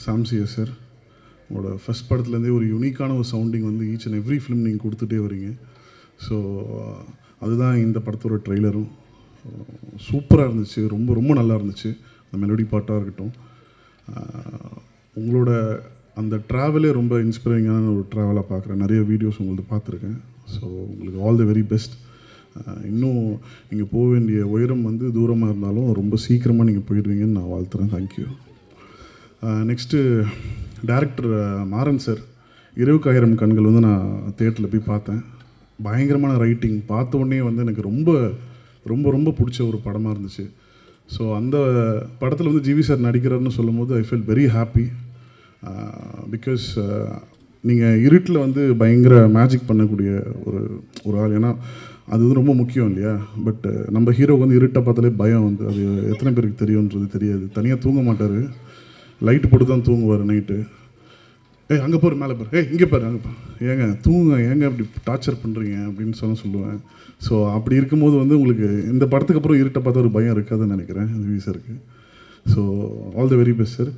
சாம்சியா sir, உங்களோட first படத்துலேருந்தே ஒரு யூனிக்கான ஒரு சவுண்டிங் வந்து ஈச் அண்ட் எவ்ரி ஃபிலிம் நீங்கள் கொடுத்துட்டே வரீங்க. ஸோ அதுதான் இந்த படத்தோட ட்ரெய்லரும். சூப்பராக இருந்துச்சு, ரொம்ப ரொம்ப நல்லா இருந்துச்சு. அந்த மெலோடி பாட்டாக இருக்கட்டும், உங்களோட அந்த ட்ராவலே ரொம்ப இன்ஸ்பைரிங்கான ஒரு ட்ராவலாக பார்க்குறேன். நிறைய வீடியோஸ் உங்களுக்கு பார்த்துருக்கேன். ஸோ உங்களுக்கு ஆல் தி வெரி பெஸ்ட். இன்னும் நீங்கள் போக வேண்டிய உயரம் வந்து தூரமாக இருந்தாலும் ரொம்ப சீக்கிரமாக நீங்கள் போயிடுவீங்கன்னு நான் வாழ்த்துறேன். Thank you. Next director Maran sir, Iravukku Aayiram Kangal வந்து நான் தியேட்டரில் போய் பார்த்தேன். பயங்கரமான ரைட்டிங், பார்த்த உடனே வந்து எனக்கு ரொம்ப ரொம்ப ரொம்ப பிடிச்ச ஒரு படமாக இருந்துச்சு. ஸோ அந்த படத்தில் வந்து ஜிவி சார் நடிக்கிறாருன்னு சொல்லும் போது I feel very happy. Because நீங்கள் இருட்டில் வந்து பயங்கர மேஜிக் பண்ணக்கூடிய ஒரு ஆள். ஏன்னா அது வந்து ரொம்ப முக்கியம் இல்லையா? பட் நம்ம ஹீரோ வந்து இருட்டை பார்த்தாலே பயம் வந்து, அது எத்தனை பேருக்கு தெரியுன்றது தெரியாது. தனியாக தூங்க மாட்டார், லைட்டு போட்டு தான் தூங்குவார் நைட்டு. அங்கே போகிற மேலே பாரு, இங்கே பாரு, அங்கே பாரு, ஏங்க தூங்குங்க, ஏங்க அப்படி டார்ச்சர் பண்ணுறீங்க அப்படின்னு சொல்லுவேன். ஸோ அப்படி இருக்கும்போது வந்து உங்களுக்கு இந்த படத்துக்கு அப்புறம் இருட்டை பார்த்தா ஒரு பயம் இருக்காதுன்னு நினைக்கிறேன் ஜிவி சாருக்கு. So all the very best sir.